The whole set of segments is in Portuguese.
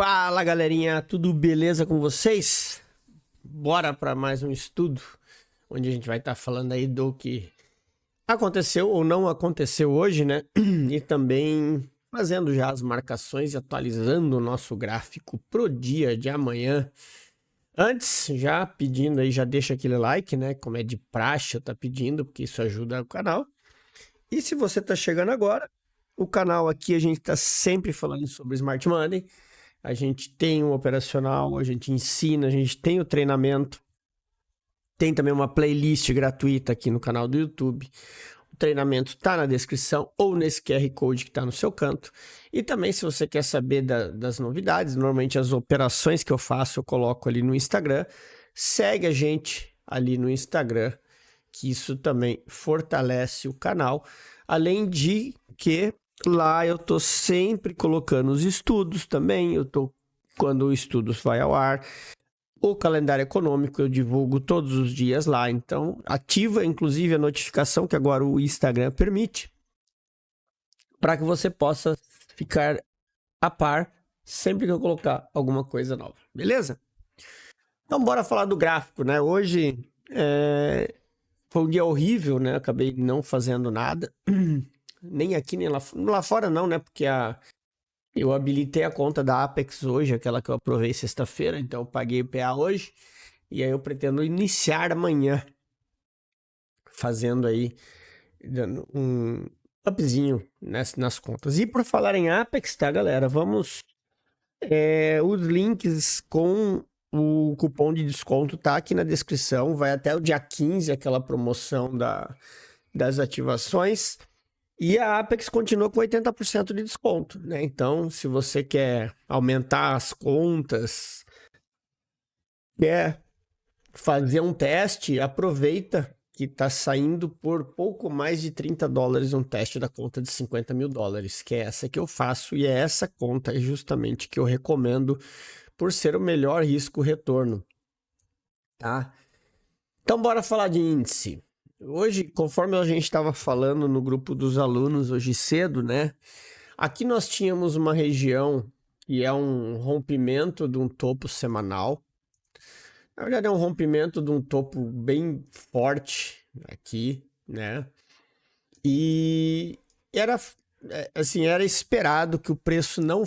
Fala galerinha, tudo beleza com vocês? Bora para mais um estudo, onde a gente vai estar falando aí do que aconteceu ou não aconteceu hoje, né? E também fazendo já as marcações e atualizando o nosso gráfico pro dia de amanhã. Antes, já pedindo aí, já deixa aquele like, né? Como é de praxe, eu tá pedindo, porque isso ajuda o canal. E se você tá chegando agora, o canal aqui a gente tá sempre falando sobre Smart Money. A gente tem um operacional, a gente ensina, a gente tem o treinamento. Tem também uma playlist gratuita aqui no canal do YouTube. O treinamento está na descrição ou nesse QR Code que está no seu canto. E também, se você quer saber das novidades, normalmente as operações que eu faço eu coloco ali no Instagram. Segue a gente ali no Instagram, que isso também fortalece o canal. Além de que lá eu tô sempre colocando os estudos também, quando o estudo vai ao ar. O calendário econômico eu divulgo todos os dias lá, então ativa inclusive a notificação que agora o Instagram permite, para que você possa ficar a par sempre que eu colocar alguma coisa nova, beleza? Então bora falar do gráfico, né? Hoje foi um dia horrível, né? Acabei não fazendo nada. Nem aqui, nem lá fora não, né? Porque eu habilitei a conta da Apex hoje, aquela que eu aprovei sexta-feira, então eu paguei o PA hoje. E aí eu pretendo iniciar amanhã, fazendo aí dando um upzinho nas contas. E por falar em Apex, tá, galera? Vamos... os links com o cupom de desconto tá aqui na descrição. Vai até o dia 15, aquela promoção das ativações. E a Apex continua com 80% de desconto, né? Então, se você quer aumentar as contas, quer fazer um teste, aproveita que tá saindo por pouco mais de $30 um teste da conta de $50 mil, que é essa que eu faço, e é essa conta justamente que eu recomendo por ser o melhor risco-retorno, tá? Então, bora falar de índice. Hoje, conforme a gente estava falando no grupo dos alunos hoje cedo, né? Aqui nós tínhamos uma região que é um rompimento de um topo semanal. Na verdade, é um rompimento de um topo bem forte aqui, né? E era assim, era esperado que o preço não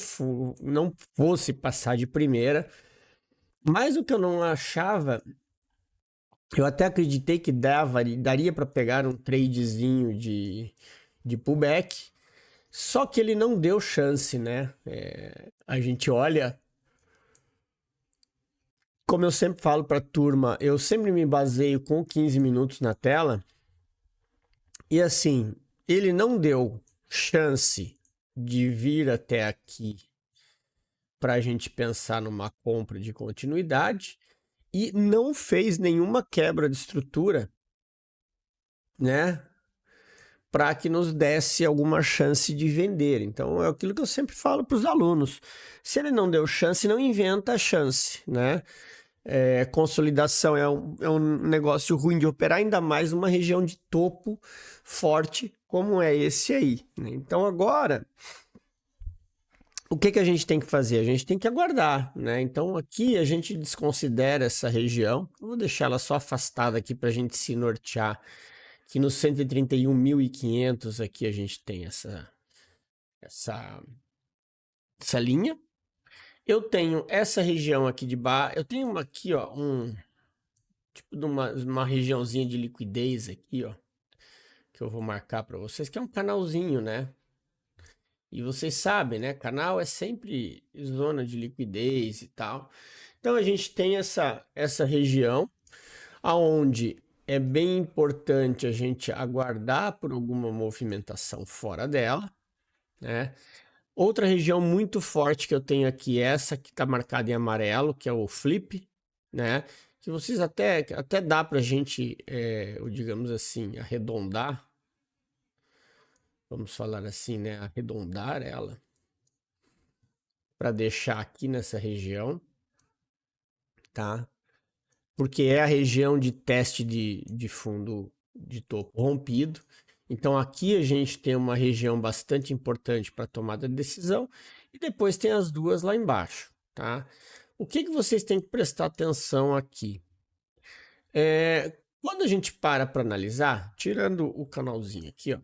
fosse passar de primeira. Mas o que eu não achava, eu até acreditei que daria para pegar um tradezinho de pullback, só que ele não deu chance, né? A gente olha, como eu sempre falo para a turma, eu sempre me baseio com 15 minutos na tela, e assim, ele não deu chance de vir até aqui para a gente pensar numa compra de continuidade, e não fez nenhuma quebra de estrutura, né? Para que nos desse alguma chance de vender. Então, é aquilo que eu sempre falo para os alunos. Se ele não deu chance, não inventa a chance, né? Consolidação é um negócio ruim de operar, ainda mais numa região de topo forte como é esse aí, né? Então, agora, o que a gente tem que fazer? A gente tem que aguardar, né? Então, aqui a gente desconsidera essa região. Eu vou deixar ela só afastada aqui para a gente se nortear. Que no 131.500 aqui a gente tem essa linha. Eu tenho essa região aqui de baixo. Eu tenho aqui, ó, tipo de uma regiãozinha de liquidez aqui, ó, que eu vou marcar para vocês, que é um canalzinho, né? E vocês sabem, né? Canal é sempre zona de liquidez e tal. Então a gente tem essa região aonde é bem importante a gente aguardar por alguma movimentação fora dela, né? Outra região muito forte que eu tenho aqui, essa que está marcada em amarelo, que é o flip, né? Que vocês até dá para a gente, digamos assim, arredondar. Vamos falar assim, né? Arredondar ela para deixar aqui nessa região, tá? Porque é a região de teste de fundo de topo rompido. Então aqui a gente tem uma região bastante importante para tomada de decisão e depois tem as duas lá embaixo, tá? O que vocês têm que prestar atenção aqui? Quando a gente para analisar, tirando o canalzinho aqui, ó,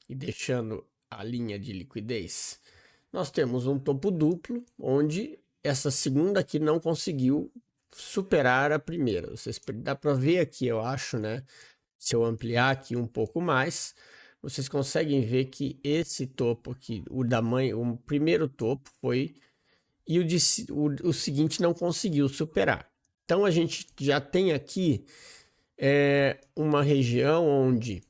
e deixando a linha de liquidez, nós temos um topo duplo, onde essa segunda aqui não conseguiu superar a primeira. Dá para ver aqui, eu acho, né? Se eu ampliar aqui um pouco mais, vocês conseguem ver que esse topo aqui, o primeiro topo foi, e o seguinte não conseguiu superar. Então a gente já tem aqui uma região onde,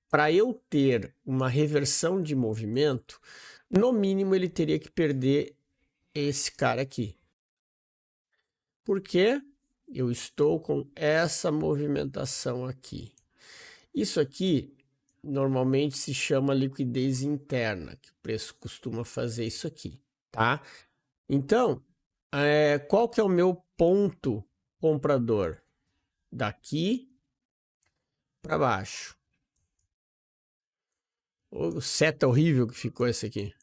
para eu ter uma reversão de movimento, no mínimo ele teria que perder esse cara aqui. Porque eu estou com essa movimentação aqui. Isso aqui normalmente se chama liquidez interna, que o preço costuma fazer isso aqui, tá? Então, qual que é o meu ponto comprador? Daqui para baixo. O seta horrível que ficou esse aqui.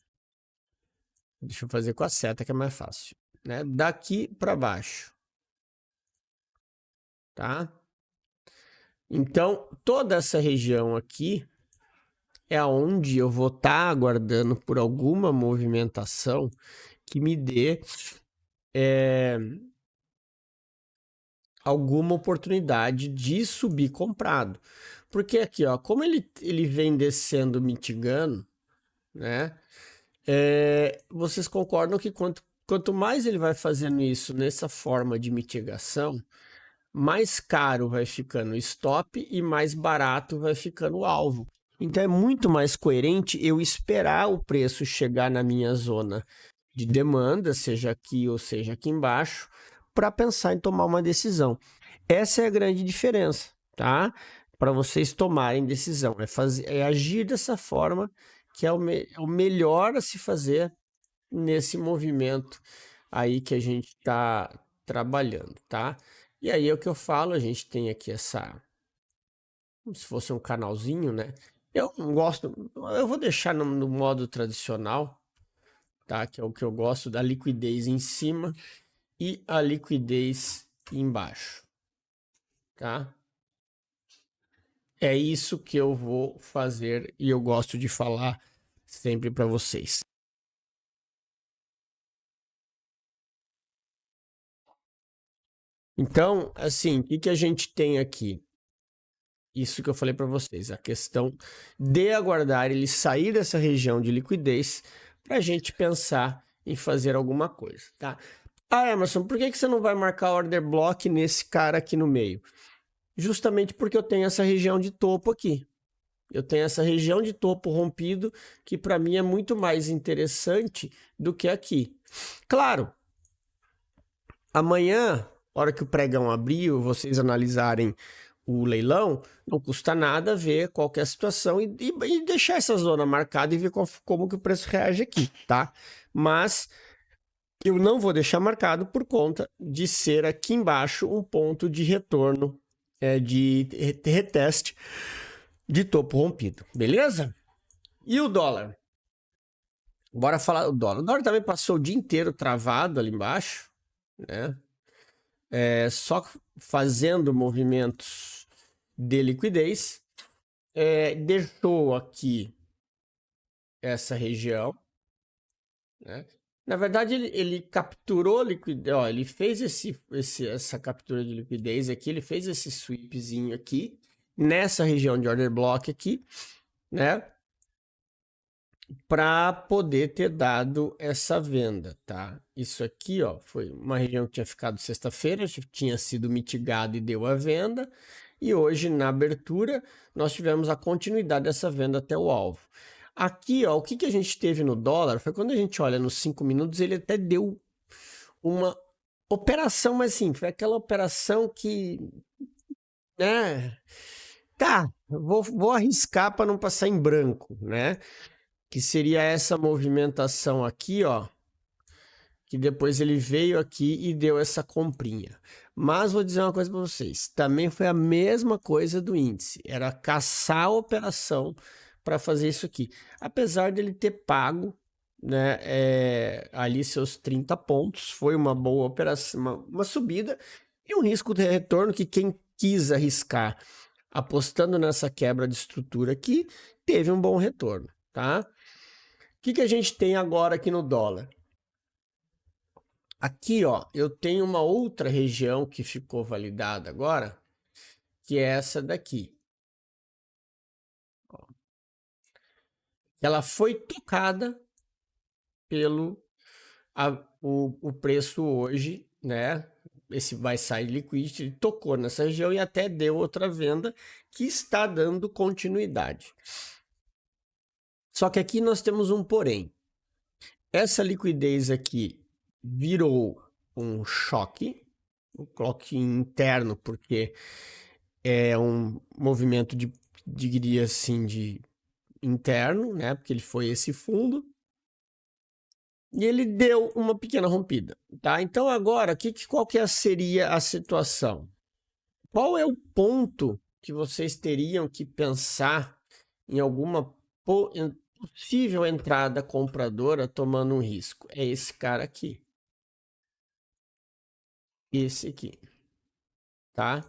Deixa eu fazer com a seta que é mais fácil, né? Daqui para baixo, tá? Então, toda essa região aqui é onde eu vou estar aguardando por alguma movimentação que me dê alguma oportunidade de subir comprado. Porque aqui, ó, como ele vem descendo mitigando, né? Vocês concordam que quanto mais ele vai fazendo isso nessa forma de mitigação, mais caro vai ficando o stop e mais barato vai ficando o alvo. Então é muito mais coerente eu esperar o preço chegar na minha zona de demanda, seja aqui ou seja aqui embaixo, para pensar em tomar uma decisão. Essa é a grande diferença, tá? Para vocês tomarem decisão. É agir dessa forma que é o melhor a se fazer nesse movimento aí que a gente está trabalhando, tá? E aí é o que eu falo, a gente tem aqui como se fosse um canalzinho, né? Eu não gosto, eu vou deixar no modo tradicional, tá? Que é o que eu gosto, da liquidez em cima e a liquidez embaixo, tá? É isso que eu vou fazer e eu gosto de falar sempre para vocês. Então, assim, o que a gente tem aqui? Isso que eu falei para vocês, a questão de aguardar ele sair dessa região de liquidez para a gente pensar em fazer alguma coisa, tá? Ah, Emerson, por que você não vai marcar order block nesse cara aqui no meio? Justamente porque eu tenho essa região de topo aqui. Eu tenho essa região de topo rompido que para mim é muito mais interessante do que aqui. Claro, amanhã, hora que o pregão abrir, vocês analisarem o leilão, não custa nada ver qual que é a situação e deixar essa zona marcada e ver como que o preço reage aqui, tá? Mas eu não vou deixar marcado por conta de ser aqui embaixo um ponto de retorno, de reteste de topo rompido, beleza? E o dólar? Bora falar do dólar. O dólar também passou o dia inteiro travado ali embaixo, né? Só fazendo movimentos de liquidez. Deixou aqui essa região, né? Na verdade, ele capturou liquidez, ó, ele fez essa captura de liquidez aqui, ele fez esse sweepzinho aqui, nessa região de order block aqui, né? Para poder ter dado essa venda, tá? Isso aqui, ó, foi uma região que tinha ficado sexta-feira, tinha sido mitigado e deu a venda, e hoje, na abertura, nós tivemos a continuidade dessa venda até o alvo. Aqui, ó, o que a gente teve no dólar foi quando a gente olha nos 5 minutos, ele até deu uma operação, mas assim, foi aquela operação que, né? Tá, vou arriscar para não passar em branco, né? Que seria essa movimentação aqui, ó, que depois ele veio aqui e deu essa comprinha. Mas vou dizer uma coisa para vocês, também foi a mesma coisa do índice, era caçar a operação para fazer isso aqui. Apesar dele ter pago, né? Ali seus 30 pontos, foi uma boa operação, uma subida e um risco de retorno que quem quis arriscar apostando nessa quebra de estrutura aqui, teve um bom retorno, tá? O que a gente tem agora aqui no dólar? Aqui, ó, eu tenho uma outra região que ficou validada agora, que é essa daqui. Ela foi tocada pelo o preço hoje, né? Esse buy side liquidity ele tocou nessa região e até deu outra venda que está dando continuidade. Só que aqui nós temos um porém. Essa liquidez aqui virou um choque interno, porque é um movimento diria assim, de interno, né? Porque ele foi esse fundo. E ele deu uma pequena rompida, tá? Então agora, qual que seria a situação? Qual é o ponto que vocês teriam que pensar em alguma possível entrada compradora tomando um risco? É esse cara aqui. Esse aqui, tá?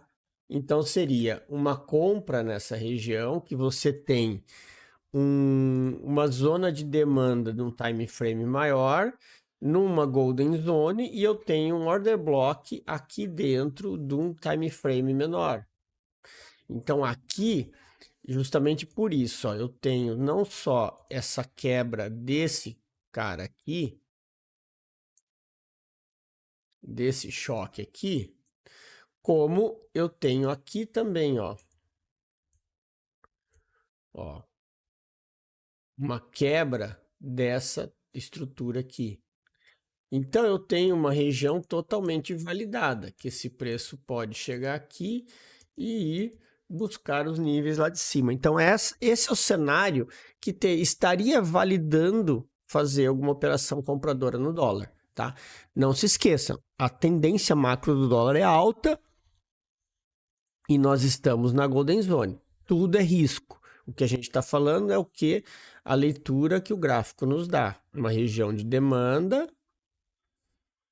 Então seria uma compra nessa região que você tem uma zona de demanda de um time frame maior, numa golden zone, e eu tenho um order block aqui dentro de um time frame menor. Então aqui, justamente por isso, ó, eu tenho não só essa quebra desse cara aqui, desse choque aqui, como eu tenho aqui também, ó, uma quebra dessa estrutura aqui. Então eu tenho uma região totalmente validada, que esse preço pode chegar aqui e ir buscar os níveis lá de cima. Então esse é o cenário que estaria validando fazer alguma operação compradora no dólar, tá? Não se esqueçam, a tendência macro do dólar é alta e nós estamos na Golden Zone. Tudo é risco. O que a gente está falando é o que a leitura que o gráfico nos dá. Uma região de demanda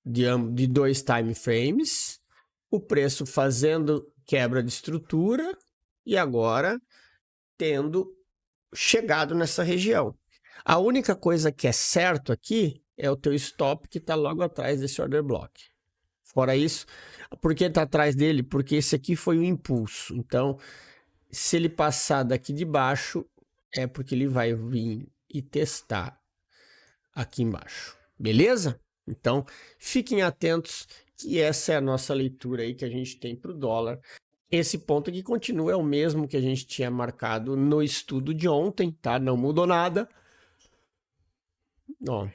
de 2 time frames, o preço fazendo quebra de estrutura e agora tendo chegado nessa região. A única coisa que é certo aqui é o teu stop que está logo atrás desse order block. Fora isso, por que está atrás dele? Porque esse aqui foi o impulso. Então, se ele passar daqui de baixo, é porque ele vai vir e testar aqui embaixo. Beleza? Então, fiquem atentos que essa é a nossa leitura aí que a gente tem para o dólar. Esse ponto que continua é o mesmo que a gente tinha marcado no estudo de ontem, tá? Não mudou nada. Ó,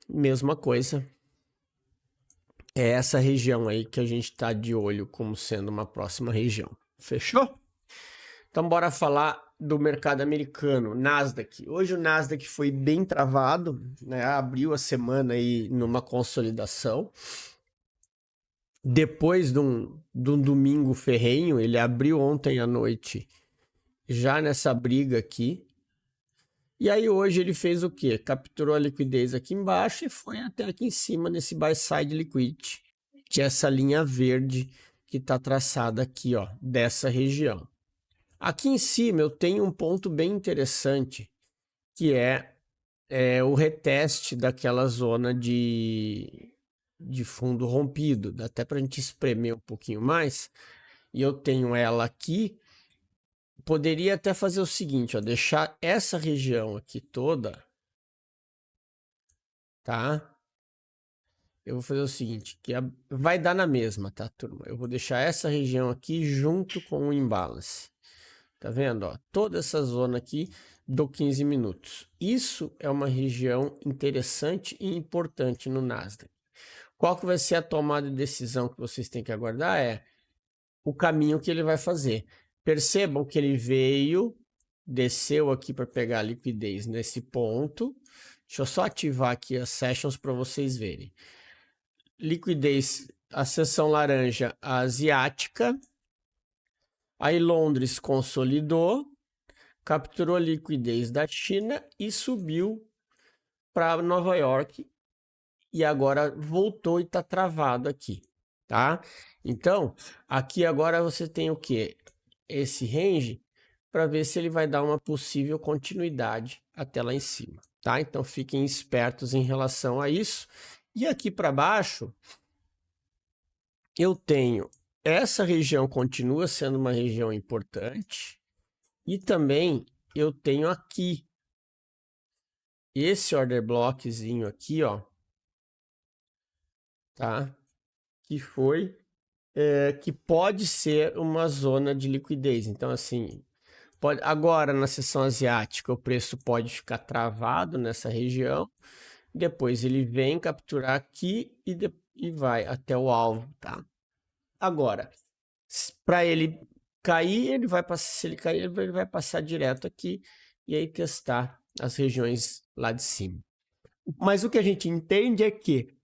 mesma coisa. É essa região aí que a gente está de olho como sendo uma próxima região. Fechou? Então, bora falar do mercado americano, Nasdaq. Hoje o Nasdaq foi bem travado, né? Abriu a semana aí numa consolidação. Depois de um domingo ferrenho, ele abriu ontem à noite, já nessa briga aqui. E aí hoje ele fez o quê? Capturou a liquidez aqui embaixo e foi até aqui em cima nesse buy side liquidity, que é essa linha verde que está traçada aqui, ó, dessa região. Aqui em cima eu tenho um ponto bem interessante, que é o reteste daquela zona de fundo rompido. Dá até para a gente espremer um pouquinho mais. E eu tenho ela aqui. Poderia até fazer o seguinte, ó, deixar essa região aqui toda, tá? Eu vou fazer o seguinte, que vai dar na mesma, tá, turma? Eu vou deixar essa região aqui junto com o imbalance. Tá vendo, ó? Toda essa zona aqui do 15 minutos. Isso é uma região interessante e importante no Nasdaq. Qual que vai ser a tomada de decisão que vocês têm que aguardar? É o caminho que ele vai fazer. Percebam que ele veio, desceu aqui para pegar a liquidez nesse ponto. Deixa eu só ativar aqui as sessions para vocês verem. Liquidez, a seção laranja asiática. Aí Londres consolidou, capturou a liquidez da China e subiu para Nova York e agora voltou e está travado aqui, tá? Então, aqui agora você tem o que? Esse range para ver se ele vai dar uma possível continuidade até lá em cima, tá? Então, fiquem espertos em relação a isso. E aqui para baixo, eu tenho essa região continua sendo uma região importante e também eu tenho aqui esse order blockzinho aqui, ó, tá? Que foi que pode ser uma zona de liquidez. Então, assim, agora na sessão asiática o preço pode ficar travado nessa região. Depois ele vem capturar aqui e vai até o alvo, tá? Agora, para ele cair, ele vai passar. Se ele cair, ele vai passar direto aqui e aí testar as regiões lá de cima. Mas o que a gente entende é que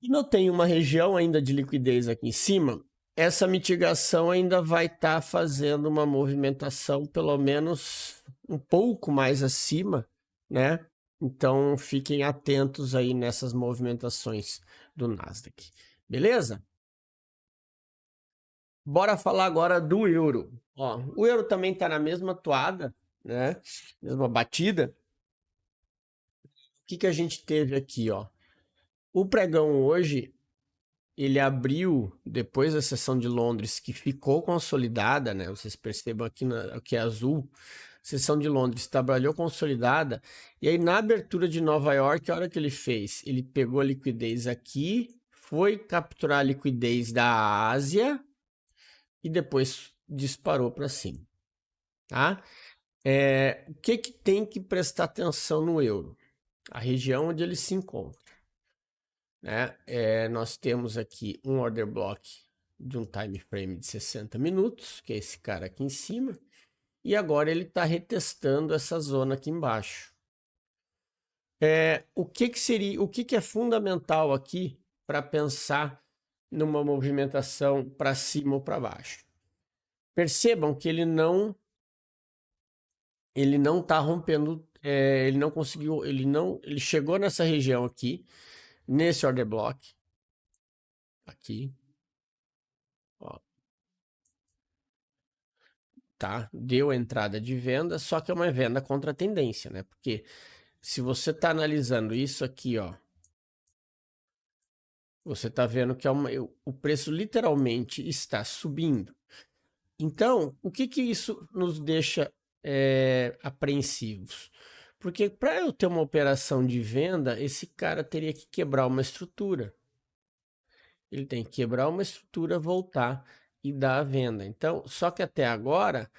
se não tem uma região ainda de liquidez aqui em cima, essa mitigação ainda vai estar fazendo uma movimentação pelo menos um pouco mais acima, né? Então fiquem atentos aí nessas movimentações do Nasdaq. Beleza? Bora falar agora do euro. Ó, o euro também está na mesma toada, né? Mesma batida. O que a gente teve aqui, ó? O pregão hoje, ele abriu depois da sessão de Londres, que ficou consolidada, né? Vocês percebam aqui que é azul. Sessão de Londres trabalhou consolidada. E aí, na abertura de Nova York, a hora que ele fez? Ele pegou a liquidez aqui, foi capturar a liquidez da Ásia e depois disparou para cima, tá? O que tem que prestar atenção no euro? A região onde ele se encontra, né? Nós temos aqui um order block de um time frame de 60 minutos, que é esse cara aqui em cima, e agora ele está retestando essa zona aqui embaixo. O que é fundamental aqui para pensar numa movimentação para cima ou para baixo? Percebam que ele não está rompendo, ele não conseguiu, ele chegou nessa região aqui, nesse order block, aqui, ó, tá? Deu a entrada de venda, só que é uma venda contra a tendência, né? Porque se você está analisando isso aqui, ó, você está vendo que o preço literalmente está subindo. Então, o que isso nos deixa apreensivos? Porque para eu ter uma operação de venda, esse cara teria que quebrar uma estrutura. Ele tem que quebrar uma estrutura, voltar e dar a venda. Então, só que até agora,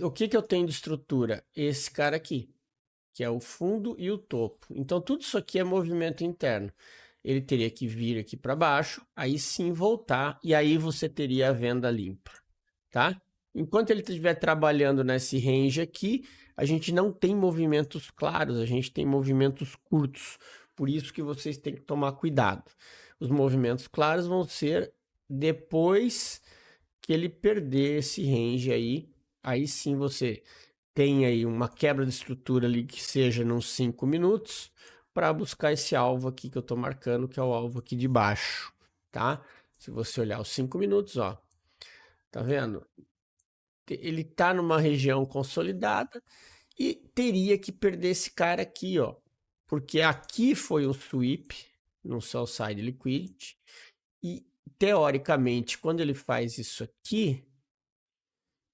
o que eu tenho de estrutura? Esse cara aqui, que é o fundo e o topo. Então, tudo isso aqui é movimento interno. Ele teria que vir aqui para baixo, aí sim voltar, e aí você teria a venda limpa, tá? Enquanto ele estiver trabalhando nesse range aqui, a gente não tem movimentos claros, a gente tem movimentos curtos. Por isso que vocês têm que tomar cuidado. Os movimentos claros vão ser depois que ele perder esse range aí sim você tem aí uma quebra de estrutura ali que seja nos 5 minutos para buscar esse alvo aqui que eu estou marcando, que é o alvo aqui de baixo, tá? Se você olhar os 5 minutos, ó, tá vendo? Ele tá numa região consolidada e teria que perder esse cara aqui, ó, porque aqui foi um sweep no sell side liquidity e teoricamente quando ele faz isso aqui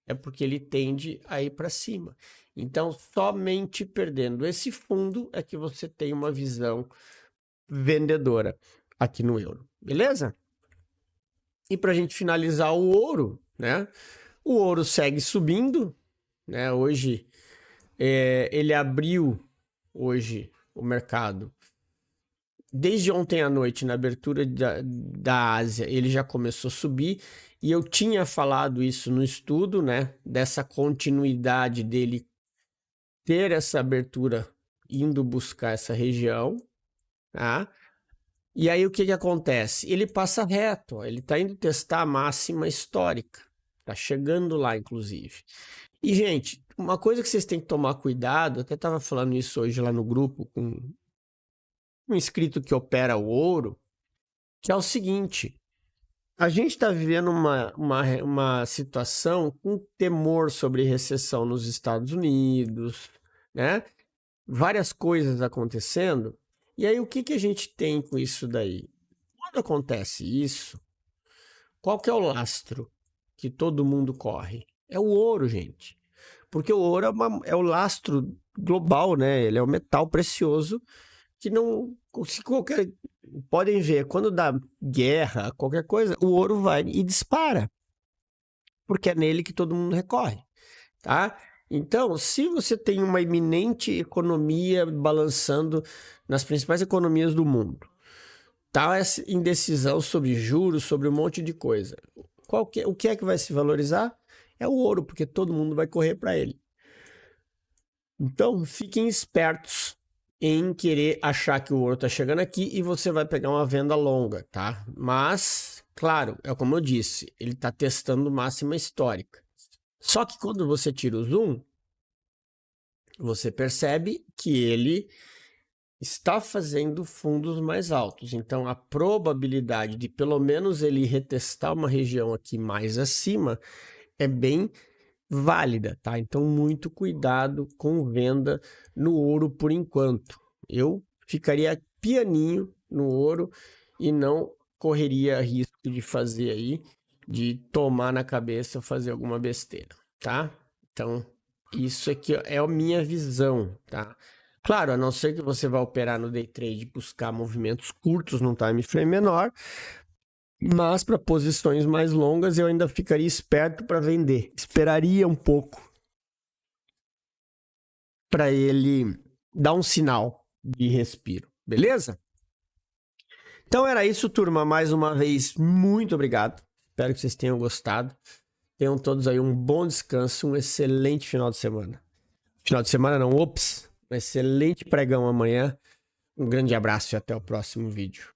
é porque ele tende a ir para cima. Então, somente perdendo esse fundo é que você tem uma visão vendedora aqui no euro, beleza? E para a gente finalizar o ouro, né? O ouro segue subindo, né? Hoje ele abriu hoje o mercado. Desde ontem à noite, na abertura da Ásia, ele já começou a subir. E eu tinha falado isso no estudo, né? Dessa continuidade dele ter essa abertura indo buscar essa região, tá? E aí o que acontece? Ele passa reto, ó, ele está indo testar a máxima histórica, tá chegando lá, inclusive. E, gente, uma coisa que vocês têm que tomar cuidado, eu até estava falando isso hoje lá no grupo com um inscrito que opera o ouro, que é o seguinte: a gente está vivendo uma situação com temor sobre recessão nos Estados Unidos, né? Várias coisas acontecendo. E aí, o que a gente tem com isso daí? Quando acontece isso, qual que é o lastro que todo mundo corre? É o ouro, gente. Porque o ouro é o lastro global, né? Ele é o metal precioso que não... Se qualquer... Podem ver, quando dá guerra, qualquer coisa, o ouro vai e dispara. Porque é nele que todo mundo recorre, tá? Então, se você tem uma iminente economia balançando nas principais economias do mundo, tá essa indecisão sobre juros, sobre um monte de coisa, o que é que vai se valorizar? É o ouro, porque todo mundo vai correr para ele. Então, fiquem espertos em querer achar que o ouro está chegando aqui e você vai pegar uma venda longa, tá? Mas, claro, é como eu disse, ele está testando máxima histórica. Só que quando você tira o zoom, você percebe que ele está fazendo fundos mais altos. Então, a probabilidade de pelo menos ele retestar uma região aqui mais acima é bem válida, tá? Então, muito cuidado com venda no ouro por enquanto. Eu ficaria pianinho no ouro e não correria risco de fazer aí, de tomar na cabeça, fazer alguma besteira, tá? Então, isso aqui é a minha visão, tá? Claro, a não ser que você vá operar no day trade e buscar movimentos curtos num time frame menor, mas para posições mais longas eu ainda ficaria esperto para vender. Esperaria um pouco para ele dar um sinal de respiro, beleza? Então era isso, turma. Mais uma vez, muito obrigado. Espero que vocês tenham gostado. Tenham todos aí um bom descanso, um excelente final de semana. Final de semana não, um excelente pregão amanhã. Um grande abraço e até o próximo vídeo.